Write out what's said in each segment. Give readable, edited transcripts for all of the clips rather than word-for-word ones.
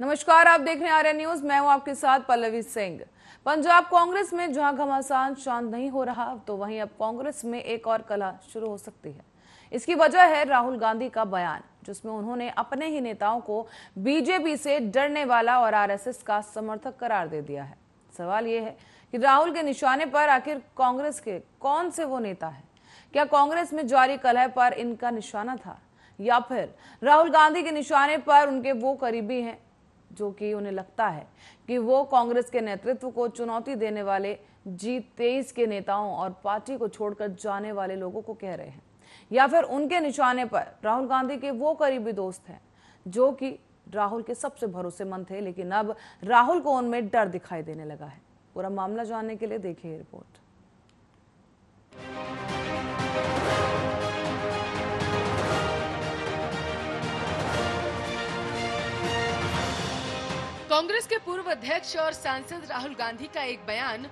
नमस्कार, आप देख रहे हैं आर्यन न्यूज। मैं हूं आपके साथ पल्लवी सिंह। पंजाब कांग्रेस में जहां घमासान शांत नहीं हो रहा, तो वहीं अब कांग्रेस में एक और कलह शुरू हो सकती है। इसकी वजह है राहुल गांधी का बयान, जिसमें उन्होंने अपने ही नेताओं को बीजेपी से डरने वाला और आरएसएस का समर्थक करार दे दिया है। सवाल यह है कि राहुल के निशाने पर आखिर कांग्रेस के कौन से वो नेता है? क्या कांग्रेस में जारी कलह पर इनका निशाना था, या फिर राहुल गांधी के निशाने पर उनके वो करीबी हैं जो कि उन्हें लगता है कि वो कांग्रेस के नेतृत्व को चुनौती देने वाले G23 के नेताओं और पार्टी को छोड़कर जाने वाले लोगों को कह रहे हैं, या फिर उनके निशाने पर राहुल गांधी के वो करीबी दोस्त हैं जो कि राहुल के सबसे भरोसेमंद थे, लेकिन अब राहुल को उनमें डर दिखाई देने लगा है। पूरा मामला जानने के लिए देखिए रिपोर्ट। कांग्रेस के पूर्व अध्यक्ष और सांसद राहुल गांधी का एक बयान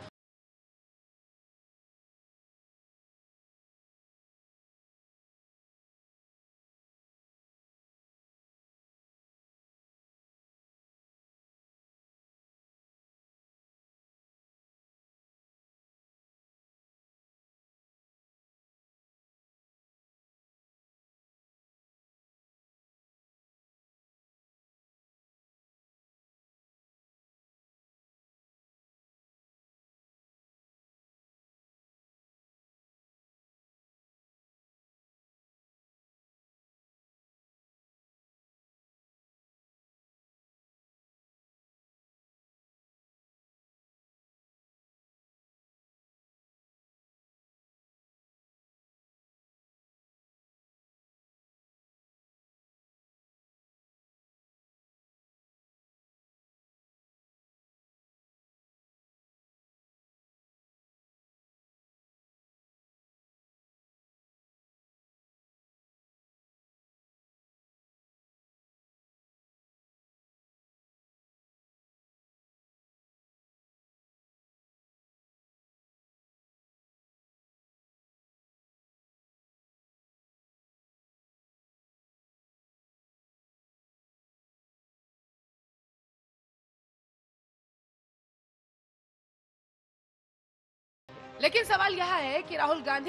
लेकिन सवाल यह है कि राहुल गांधी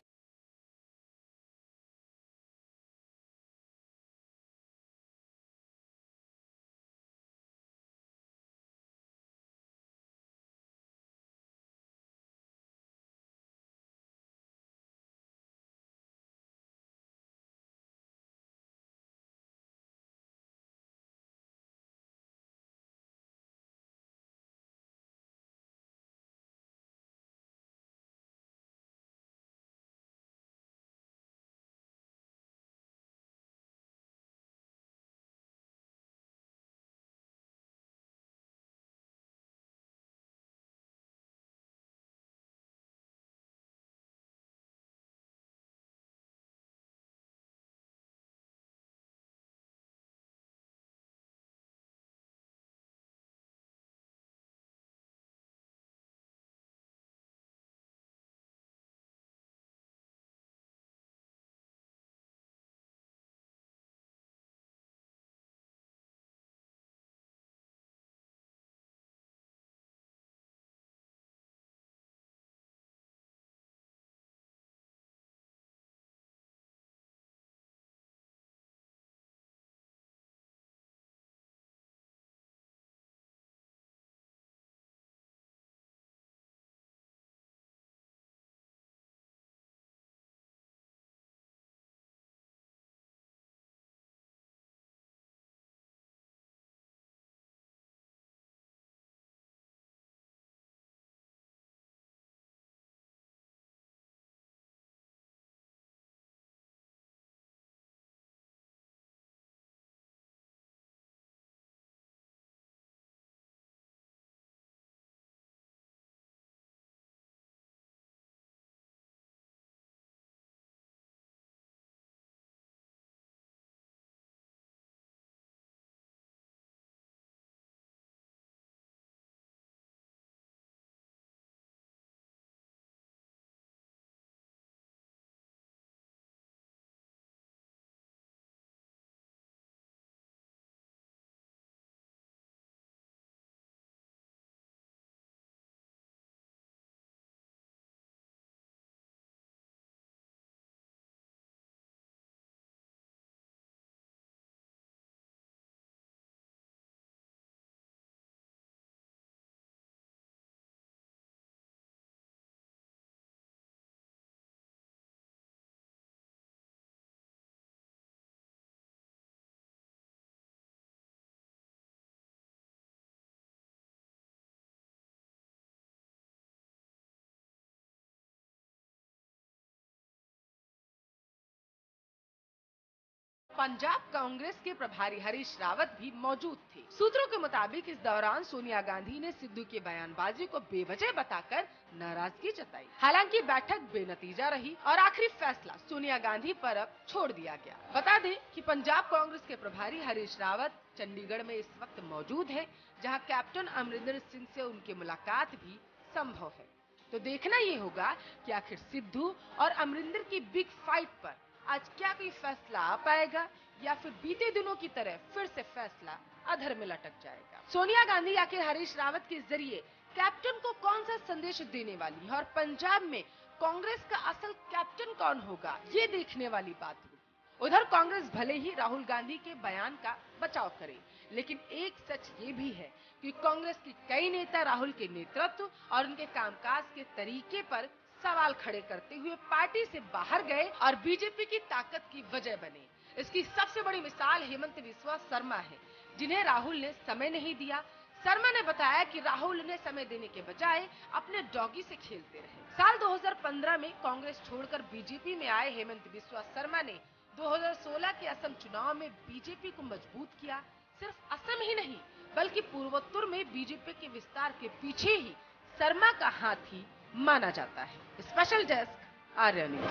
पंजाब कांग्रेस के प्रभारी हरीश रावत भी मौजूद थे। सूत्रों के मुताबिक इस दौरान सोनिया गांधी ने सिद्धू की बयानबाजी को बेवजह बताकर नाराजगी जताई। हालांकि बैठक बेनतीजा रही और आखिरी फैसला सोनिया गांधी पर अब छोड़ दिया गया। बता दें कि पंजाब कांग्रेस के प्रभारी हरीश रावत चंडीगढ़ में इस वक्त मौजूद है, जहां कैप्टन अमरिंदर सिंह से उनकी मुलाकात भी संभव है। तो देखना ये होगा कि आखिर सिद्धू और अमरिंदर की बिग फाइट पर आज क्या कोई फैसला आ पाएगा या फिर बीते दिनों की तरह फिर से फैसला अधर में लटक जाएगा। सोनिया गांधी आखिर हरीश रावत के जरिए कैप्टन को कौन सा संदेश देने वाली है और पंजाब में कांग्रेस का असल कैप्टन कौन होगा, ये देखने वाली बात होगी। उधर कांग्रेस भले ही राहुल गांधी के बयान का बचाव करे, लेकिन एक सच ये भी है कि कांग्रेस के कई नेता राहुल के नेतृत्व और उनके कामकाज के तरीके पर सवाल खड़े करते हुए पार्टी से बाहर गए और बीजेपी की ताकत की वजह बने। इसकी सबसे बड़ी मिसाल हेमंत बिस्वा शर्मा है, जिन्हें राहुल ने समय नहीं दिया। शर्मा ने बताया कि राहुल उन्हें समय देने के बजाय अपने डॉगी से खेलते रहे। साल 2015 में कांग्रेस छोड़कर बीजेपी में आए हेमंत बिस्वा शर्मा ने 2016 के असम चुनाव में बीजेपी को मजबूत किया। सिर्फ असम ही नहीं बल्कि पूर्वोत्तर में बीजेपी के विस्तार के पीछे ही शर्मा का हाथ ही माना जाता है। Special desk Arya news.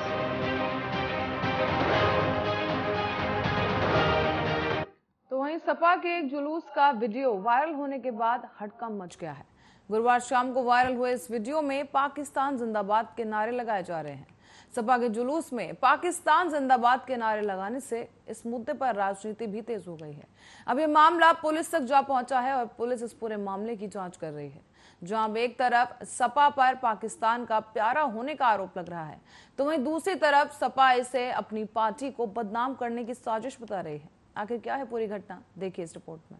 तो वहीं सपा के एक जुलूस का वीडियो वायरल होने के बाद हड़कंप मच गया है। गुरुवार शाम को वायरल हुए इस वीडियो में पाकिस्तान जिंदाबाद के नारे लगाए जा रहे हैं। सपा के जुलूस में पाकिस्तान जिंदाबाद के नारे लगाने से इस मुद्दे पर राजनीति भी तेज हो गई है। अब ये मामला पुलिस तक जा पहुंचा है और पुलिस इस पूरे मामले की जांच कर रही है। जहां अब एक तरफ सपा पर पाकिस्तान का प्यारा होने का आरोप लग रहा है, तो वहीं दूसरी तरफ सपा इसे अपनी पार्टी को बदनाम करने की साजिश बता रही है। आखिर क्या है पूरी घटना, देखिए इस रिपोर्ट में।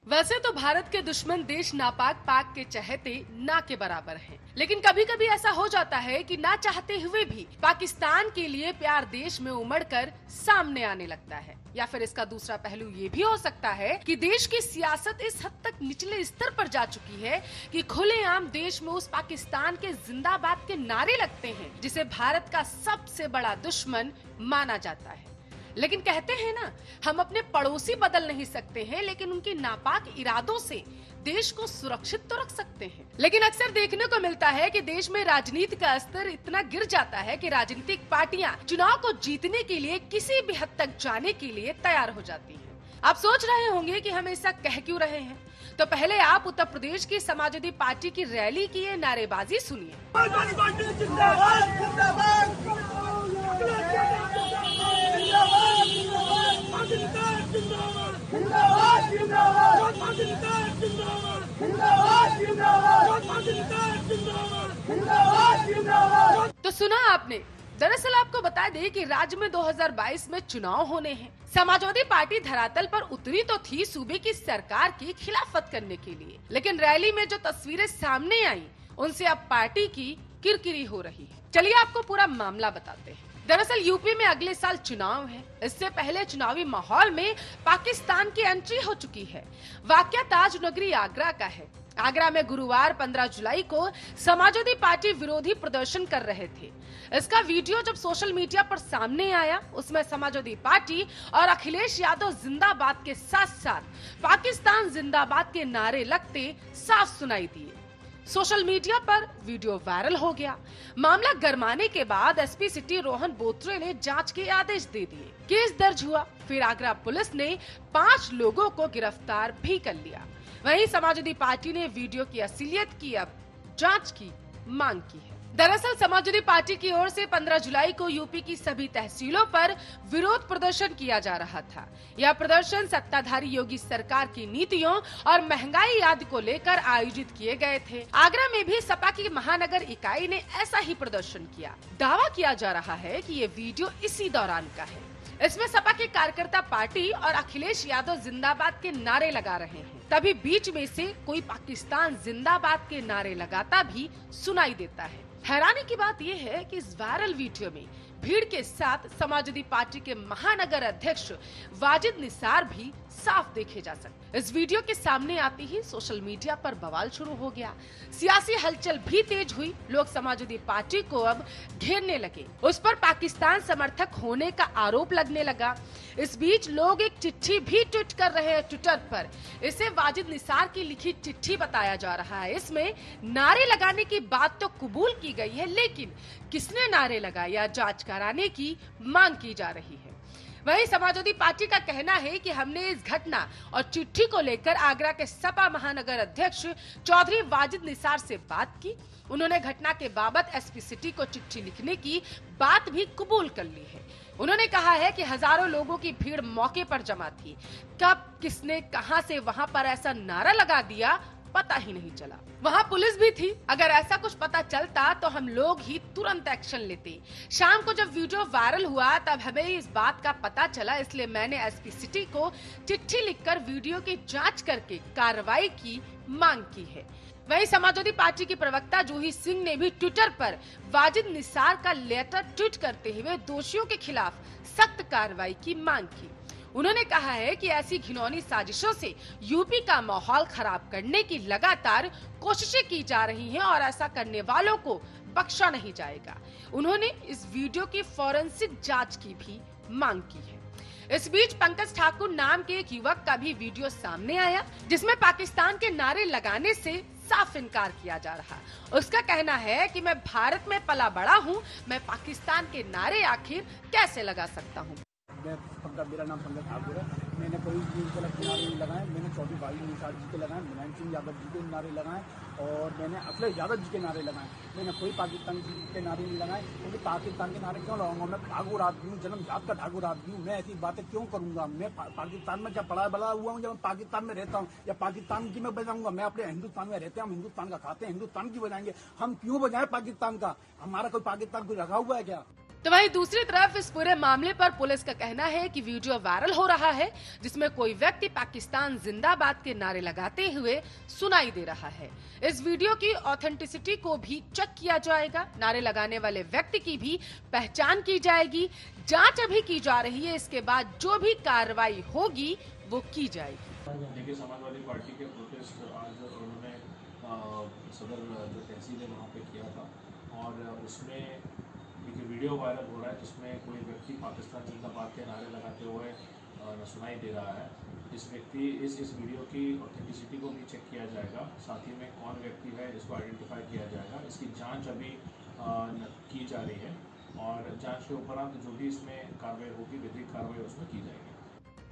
वैसे तो भारत के दुश्मन देश नापाक पाक के चहेते ना के बराबर हैं, लेकिन कभी कभी ऐसा हो जाता है कि ना चाहते हुए भी पाकिस्तान के लिए प्यार देश में उमड़कर सामने आने लगता है। या फिर इसका दूसरा पहलू ये भी हो सकता है कि देश की सियासत इस हद तक निचले स्तर पर जा चुकी है कि खुलेआम देश में उस पाकिस्तान के जिंदाबाद के नारे लगते हैं जिसे भारत का सबसे बड़ा दुश्मन माना जाता है। लेकिन कहते हैं ना, हम अपने पड़ोसी बदल नहीं सकते हैं, लेकिन उनके नापाक इरादों से देश को सुरक्षित तो रख सकते हैं। लेकिन अक्सर देखने को मिलता है कि देश में राजनीति का स्तर इतना गिर जाता है कि राजनीतिक पार्टियां चुनाव को जीतने के लिए किसी भी हद तक जाने के लिए तैयार हो जाती हैं। आप सोच रहे होंगे कि हम ऐसा कह क्यों रहे हैं, तो पहले आप उत्तर प्रदेश की समाजवादी पार्टी की रैली की ये नारेबाजी सुनिए। तो सुना आपने, दरअसल आपको बता दें कि राज्य में 2022 में चुनाव होने हैं। समाजवादी पार्टी धरातल पर उतरी तो थी सूबे की सरकार की खिलाफत करने के लिए, लेकिन रैली में जो तस्वीरें सामने आई उनसे अब पार्टी की किरकिरी हो रही है। चलिए आपको पूरा मामला बताते हैं। दरअसल यूपी में अगले साल चुनाव है। इससे पहले चुनावी माहौल में पाकिस्तान की एंट्री हो चुकी है। वाकया ताज नगरी आगरा का है। आगरा में गुरुवार 15 जुलाई को समाजवादी पार्टी विरोधी प्रदर्शन कर रहे थे। इसका वीडियो जब सोशल मीडिया पर सामने आया, उसमें समाजवादी पार्टी और अखिलेश यादव जिंदाबाद के साथ साथ पाकिस्तान जिंदाबाद के नारे लगते साफ सुनाई दिए। सोशल मीडिया पर वीडियो वायरल हो गया। मामला गरमाने के बाद एसपी सिटी रोहन बोत्रे ने जांच के आदेश दे दिए। केस दर्ज हुआ। फिर आगरा पुलिस ने 5 लोगों को गिरफ्तार भी कर लिया। वहीं समाजवादी पार्टी ने वीडियो की असलियत की अब जांच की मांग की है। दरअसल समाजवादी पार्टी की ओर से 15 जुलाई को यूपी की सभी तहसीलों पर विरोध प्रदर्शन किया जा रहा था। यह प्रदर्शन सत्ताधारी योगी सरकार की नीतियों और महंगाई आदि को लेकर आयोजित किए गए थे। आगरा में भी सपा की महानगर इकाई ने ऐसा ही प्रदर्शन किया। दावा किया जा रहा है कि ये वीडियो इसी दौरान का है। इसमें सपा के कार्यकर्ता पार्टी और अखिलेश यादव जिंदाबाद के नारे लगा रहे हैं। तभी बीच में से कोई पाकिस्तान जिंदाबाद के नारे लगाता भी सुनाई देता है। हैरानी की बात यह है कि इस वायरल वीडियो में भीड़ के साथ समाजवादी पार्टी के महानगर अध्यक्ष वाजिद निसार भी साफ देखे जा सकते। इस वीडियो के सामने आते ही सोशल मीडिया पर बवाल शुरू हो गया, सियासी हलचल भी तेज हुई। लोग समाजवादी पार्टी को अब घेरने लगे, उस पर पाकिस्तान समर्थक होने का आरोप लगने लगा। इस बीच लोग एक चिट्ठी भी ट्वीट कर रहे हैं ट्विटर पर। इसे वाजिद निसार की लिखी चिट्ठी बताया जा रहा है। इसमें नारे लगाने की बात तो कबूल की गई है, लेकिन किसने नारे लगाए या जांच कराने की मांग की जा रही है। वहीं समाजवादी पार्टी का कहना है कि हमने इस घटना और चिट्ठी को लेकर आगरा के सपा महानगर अध्यक्ष चौधरी वाजिद निसार से बात की। उन्होंने घटना के बाबत एसपी सिटी को चिट्ठी लिखने की बात भी कबूल कर ली है। उन्होंने कहा है कि हजारों लोगों की भीड़ मौके पर जमा थी। कब, किसने, कहां से वहां पर ऐसा नारा लगा दिया, पता ही नहीं चला। वहाँ पुलिस भी थी। अगर ऐसा कुछ पता चलता तो हम लोग ही तुरंत एक्शन लेते। शाम को जब वीडियो वायरल हुआ तब हमें इस बात का पता चला, इसलिए मैंने एसपी सिटी को चिट्ठी लिखकर वीडियो की जांच करके कार्रवाई की मांग की है। वहीं समाजवादी पार्टी की प्रवक्ता जूही सिंह ने भी ट्विटर पर वाजिद निसार का लेटर ट्वीट करते हुए दोषियों के खिलाफ सख्त कार्रवाई की मांग की। उन्होंने कहा है कि ऐसी घिनौनी साजिशों से यूपी का माहौल खराब करने की लगातार कोशिशें की जा रही हैं और ऐसा करने वालों को बख्शा नहीं जाएगा। उन्होंने इस वीडियो की फॉरेंसिक जांच की भी मांग की है। इस बीच पंकज ठाकुर नाम के एक युवक का भी वीडियो सामने आया, जिसमें पाकिस्तान के नारे लगाने से साफ इनकार किया जा रहा। उसका कहना है कि मैं भारत में पला बड़ा हूँ, मैं पाकिस्तान के नारे आखिर कैसे लगा सकता हूँ। मेरा नाम पंकज ठाकुर है। मैंने कोई भी गलत नारे नहीं लगाए। मैंने चौधरी वाजिद निसार जी के लगाए, मुलायम सिंह यादव जी के नारे लगाए और मैंने अखिलेश यादव जी के नारे लगाए। मैंने कोई पाकिस्तान के नारे नहीं लगाए, क्योंकि पाकिस्तान के नारे क्यों लगाऊंगा? मैं ठाकुर आदमी हूँ, जन्मजात का ठाकुर आदमी हूँ। मैं ऐसी बातें क्यों करूंगा? मैं पाकिस्तान में क्या पड़ा बड़ा हुआ हूँ? जब मैं पाकिस्तान में रहता हूँ या पाकिस्तान की मैं बजाऊंगा? मैं अपने हिंदुस्तान में रहते हैं, हम हिंदुस्तान का खाते हैं, हिंदुस्तान की बजाएंगे। हम क्यों बजाएं पाकिस्तान का? हमारा कोई पाकिस्तान को रखा हुआ है क्या? तो वहीं दूसरी तरफ इस पूरे मामले पर पुलिस का कहना है कि वीडियो वायरल हो रहा है, जिसमें कोई व्यक्ति पाकिस्तान जिंदाबाद के नारे लगाते हुए सुनाई दे रहा है। इस वीडियो की ऑथेंटिसिटी को भी चेक किया जाएगा। नारे लगाने वाले व्यक्ति की भी पहचान की जाएगी। जांच अभी की जा रही है, इसके बाद जो भी कार्रवाई होगी वो की जाएगी। देखिए, समाजवादी पार्टी के प्रोटेस्ट आज उन्होंने सदर जो तहसील है वहाँ पे किया था और उसमें वीडियो वायरल हो रहा है जिसमें कोई व्यक्ति पाकिस्तान जिंदाबाद के नारे लगाते हुए सुनाई दे रहा है। इस वीडियो की ऑथेंटिसिटी को भी चेक किया जाएगा। साथ ही में कौन व्यक्ति है इसको आइडेंटिफाई किया जाएगा। इसकी जांच अभी की जा रही है और जांच के उपरांत जो भी इसमें कार्रवाई होगी, विधिक कार्रवाई उसमें की जाएगी।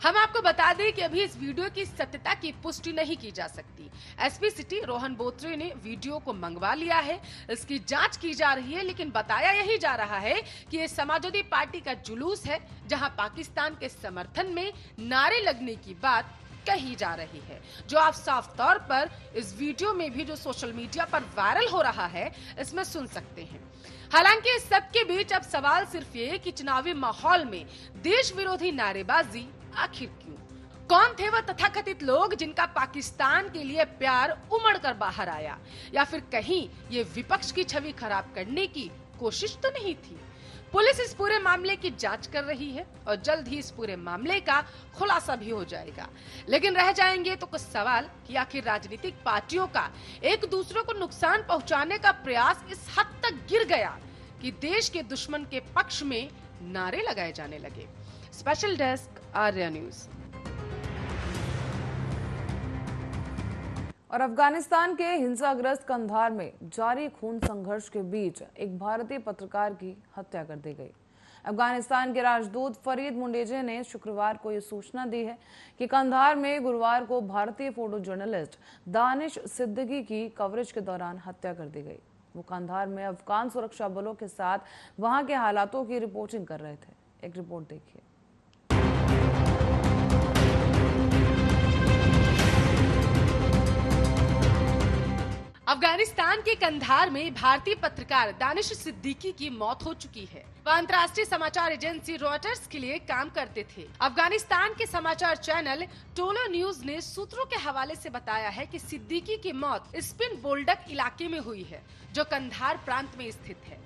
हम आपको बता दें कि अभी इस वीडियो की सत्यता की पुष्टि नहीं की जा सकती। एसपी सिटी रोहन बोत्रे ने वीडियो को मंगवा लिया है, इसकी जांच की जा रही है, लेकिन बताया यही जा रहा है कि ये समाजवादी पार्टी का जुलूस है, जहां पाकिस्तान के समर्थन में नारे लगने की बात कही जा रही है, जो आप साफ तौर पर इस वीडियो में भी जो सोशल मीडिया पर वायरल हो रहा है इसमें सुन सकते हैं। हालांकि इस सब के बीच अब सवाल सिर्फ ये कि चुनावी माहौल में देश विरोधी नारेबाजी आखिर क्यों? कौन थे वह तथाकथित लोग जिनका पाकिस्तान के लिए प्यार उमड़ कर बाहर आया? या फिर कहीं ये विपक्ष की छवि खराब करने की कोशिश तो नहीं थी? पुलिस इस पूरे मामले की जांच कर रही है और जल्द ही इस पूरे मामले का खुलासा भी हो जाएगा। लेकिन रह जाएंगे तो कुछ सवाल कि आखिर राजनीतिक पार्टियों का एक दूसरे को नुकसान पहुंचाने का प्रयास इस हद तक गिर गया कि देश के दुश्मन के पक्ष में नारे लगाए जाने लगे। Special desk Arya news. और अफगानिस्तान के हिंसाग्रस्त कंधार में जारी खून संघर्ष के बीच एक भारतीय पत्रकार की हत्या कर दी गई। अफगानिस्तान के राजदूत फरीद मुंडेजे ने शुक्रवार को यह सूचना दी है कि कंधार में गुरुवार को भारतीय फोटो जर्नलिस्ट दानिश सिद्दीकी की कवरेज के दौरान हत्या कर दी गई। वो कंधार में अफगान सुरक्षा बलों के साथ वहां के हालातों की रिपोर्टिंग कर रहे थे। एक रिपोर्ट देखिए। अफगानिस्तान के कंधार में भारतीय पत्रकार दानिश सिद्दीकी की मौत हो चुकी है। वह अंतर्राष्ट्रीय समाचार एजेंसी रॉयटर्स के लिए काम करते थे। अफगानिस्तान के समाचार चैनल टोलो न्यूज ने सूत्रों के हवाले से बताया है कि सिद्दीकी की मौत स्पिन बोल्डक इलाके में हुई है, जो कंधार प्रांत में स्थित है।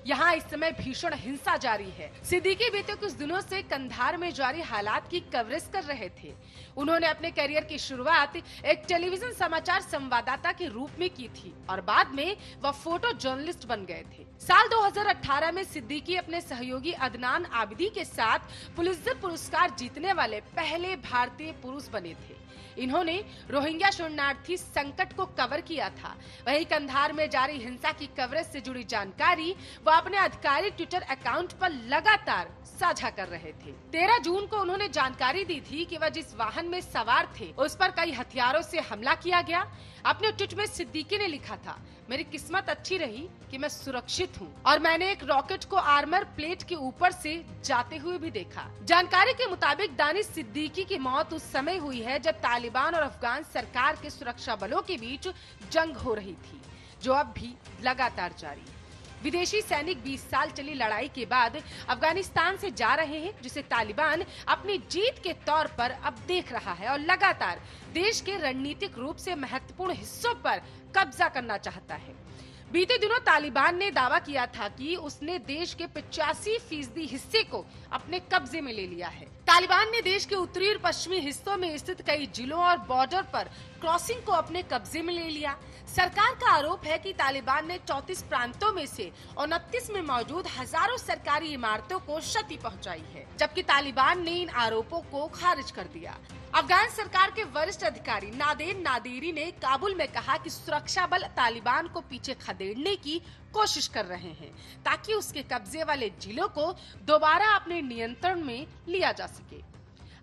यहाँ इस समय भीषण हिंसा जारी है। सिद्दीकी बीते कुछ दिनों से कंधार में जारी हालात की कवरेज कर रहे थे। उन्होंने अपने करियर की शुरुआत एक टेलीविजन समाचार संवाददाता के रूप में की थी और बाद में वह फोटो जर्नलिस्ट बन गए थे। साल 2018 में सिद्दीकी अपने सहयोगी अदनान आबिदी के साथ पुलित्जर पुरस्कार जीतने वाले पहले भारतीय पुरुष बने थे। इन्होंने रोहिंग्या शरणार्थी संकट को कवर किया था। वहीं कंधार में जारी हिंसा की कवरेज से जुड़ी जानकारी वह अपने आधिकारिक ट्विटर अकाउंट पर लगातार साझा कर रहे थे। 13 जून को उन्होंने जानकारी दी थी कि वह जिस वाहन में सवार थे उस पर कई हथियारों से हमला किया गया। अपने ट्वीट में सिद्दीकी ने लिखा था, मेरी किस्मत अच्छी रही कि मैं सुरक्षित हूँ और मैंने एक रॉकेट को आर्मर प्लेट के ऊपर से जाते हुए भी देखा। जानकारी के मुताबिक दानिश सिद्दीकी की मौत उस समय हुई है जब तालिबान और अफगान सरकार के सुरक्षा बलों के बीच जंग हो रही थी, जो अब भी लगातार जारी है। विदेशी सैनिक 20 साल चली लड़ाई के बाद अफगानिस्तान से जा रहे हैं, जिसे तालिबान अपनी जीत के तौर पर अब देख रहा है और लगातार देश के रणनीतिक रूप से महत्वपूर्ण हिस्सों पर कब्जा करना चाहता है। बीते दिनों तालिबान ने दावा किया था कि उसने देश के 85% हिस्से को अपने कब्जे में ले लिया है। तालिबान ने देश के उत्तरी और पश्चिमी हिस्सों में स्थित कई जिलों और बॉर्डर पर क्रॉसिंग को अपने कब्जे में ले लिया। सरकार का आरोप है कि तालिबान ने 34 प्रांतों में से 29 में मौजूद हजारों सरकारी इमारतों को क्षति पहुंचाई है, जबकि तालिबान ने इन आरोपों को खारिज कर दिया। अफगान सरकार के वरिष्ठ अधिकारी नादेर नादेरी ने काबुल में कहा कि सुरक्षा बल तालिबान को पीछे खदेड़ने की कोशिश कर रहे हैं ताकि उसके कब्जे वाले जिलों को दोबारा अपने नियंत्रण में लिया जा सके।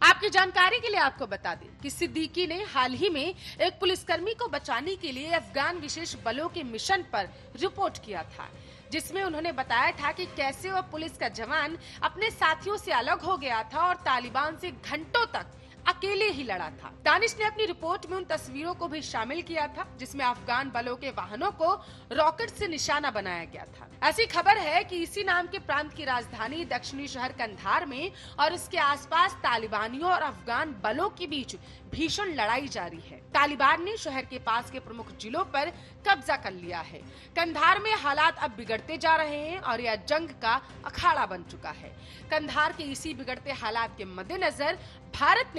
आपकी जानकारी के लिए आपको बता दें कि सिद्दीकी ने हाल ही में एक पुलिसकर्मी को बचाने के लिए अफगान विशेष बलों के मिशन पर रिपोर्ट किया था, जिसमें उन्होंने बताया था कि कैसे वह पुलिस का जवान अपने साथियों से अलग हो गया था और तालिबान से घंटों तक अकेले ही लड़ा था। दानिश ने अपनी रिपोर्ट में उन तस्वीरों को भी शामिल किया था जिसमें अफगान बलों के वाहनों को रॉकेट से निशाना बनाया गया था। ऐसी खबर है कि इसी नाम के प्रांत की राजधानी दक्षिणी शहर कंधार में और इसके आसपास तालिबानियों और अफगान बलों के बीच भीषण लड़ाई जारी है। तालिबान ने शहर के पास के प्रमुख जिलों पर कब्जा कर लिया है। कंधार में हालात अब बिगड़ते जा रहे हैं और यह जंग का अखाड़ा बन चुका है। कंधार के इसी बिगड़ते हालात के मद्देनजर भारत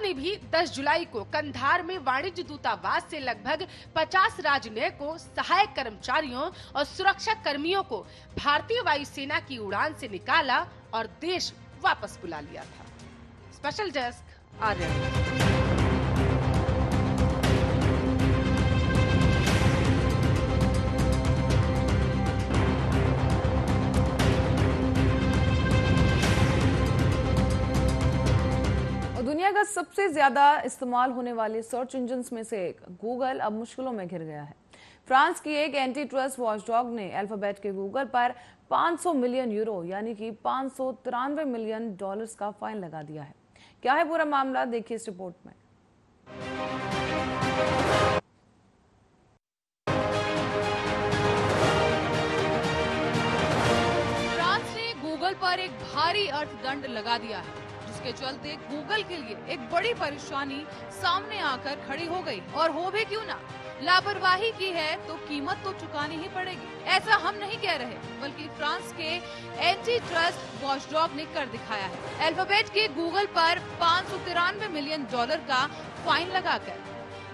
ने भी 10 जुलाई को कंधार में वाणिज्य दूतावास से लगभग 50 राजनयिकों, सहायक कर्मचारियों और सुरक्षा कर्मियों को भारतीय वायुसेना की उड़ान से निकाला और देश वापस बुला लिया था। स्पेशल डेस्क आर्य। दुनिया का सबसे ज्यादा इस्तेमाल होने वाले सर्च इंजन्स में से एक गूगल अब मुश्किलों में घिर गया है। फ्रांस की एक एंटी ट्रस्ट वॉचडॉग ने अल्फाबेट के गूगल पर 500 मिलियन यूरो यानी कि $593 मिलियन का फाइन लगा दिया है। क्या है पूरा मामला, देखिए इस रिपोर्ट में। फ्रांस ने गूगल पर एक भारी अर्थदंड लगा दिया है, के चलते गूगल के लिए एक बड़ी परेशानी सामने आकर खड़ी हो गई। और हो भी क्यों ना, लापरवाही की है तो कीमत तो चुकानी ही पड़ेगी। ऐसा हम नहीं कह रहे, बल्कि फ्रांस के एंटी ट्रस्ट वॉचडॉग ने कर दिखाया है। अल्फाबेट के गूगल पर $593 मिलियन का फाइन लगाकर।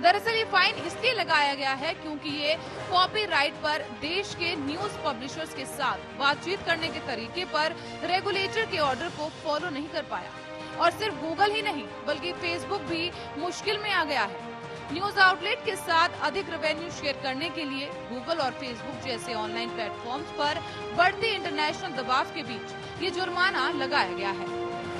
दरअसल ये फाइन इसलिए लगाया गया है क्योंकि ये कॉपीराइट पर देश के न्यूज पब्लिशर्स के साथ बातचीत करने के तरीके पर रेगुलेटर के ऑर्डर को फॉलो नहीं कर पाया। और सिर्फ गूगल ही नहीं बल्कि फेसबुक भी मुश्किल में आ गया है। न्यूज आउटलेट के साथ अधिक रेवेन्यू शेयर करने के लिए गूगल और फेसबुक जैसे ऑनलाइन प्लेटफॉर्म्स पर बढ़ते इंटरनेशनल दबाव के बीच ये जुर्माना लगाया गया है।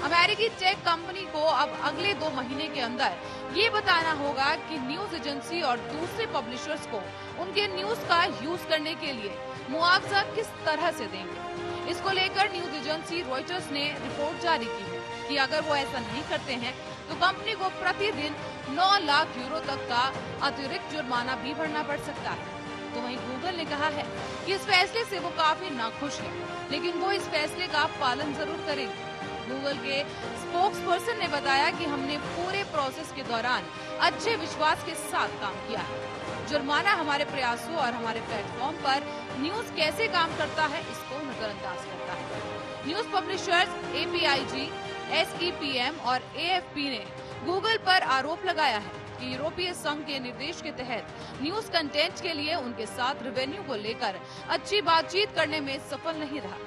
अमेरिकी टेक कंपनी को अब अगले 2 महीने के अंदर ये बताना होगा कि न्यूज एजेंसी और दूसरे पब्लिशर्स को उनके न्यूज का यूज करने के लिए मुआवजा किस तरह से देंगे। इसको लेकर न्यूज एजेंसी रॉयटर्स ने रिपोर्ट जारी की है कि अगर वो ऐसा नहीं करते हैं तो कंपनी को प्रतिदिन 9 लाख यूरो तक का अतिरिक्त जुर्माना भी भरना पड़ सकता है। तो वहीं गूगल ने कहा है कि इस फैसले से वो काफी नाखुश है, लेकिन वो इस फैसले का पालन जरूर करेंगे। गूगल के स्पोक्स पर्सन ने बताया कि हमने पूरे प्रोसेस के दौरान अच्छे विश्वास के साथ काम किया है। जुर्माना हमारे प्रयासों और हमारे प्लेटफॉर्म पर न्यूज कैसे काम करता है नजरअंदाज करता है। न्यूज पब्लिशर्स APIG, SEPM और AFP ने गूगल पर आरोप लगाया है कि यूरोपीय संघ के निर्देश के तहत न्यूज कंटेंट के लिए उनके साथ रेवेन्यू को लेकर अच्छी बातचीत करने में सफल नहीं रहा।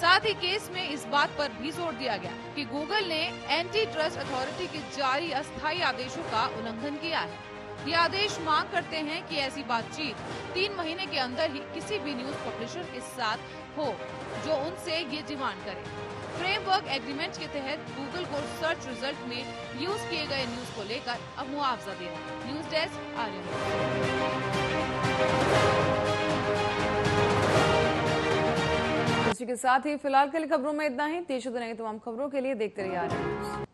साथ ही केस में इस बात पर भी जोर दिया गया कि गूगल ने एंटी ट्रस्ट अथॉरिटी के जारी अस्थायी आदेशों का उल्लंघन किया है। ये आदेश मांग करते हैं कि ऐसी बातचीत 3 महीने के अंदर ही किसी भी न्यूज पब्लिशर के साथ हो जो उनसे ये डिमांड करे। फ्रेमवर्क एग्रीमेंट के तहत गूगल को सर्च रिजल्ट में यूज किए गए न्यूज को लेकर अब मुआवजा देना। News desk Aryan. इसी के साथ ही फिलहाल के लिए खबरों में इतना ही। तेज होने की तमाम खबरों के लिए देखते रहिए आर्यन न्यूज़।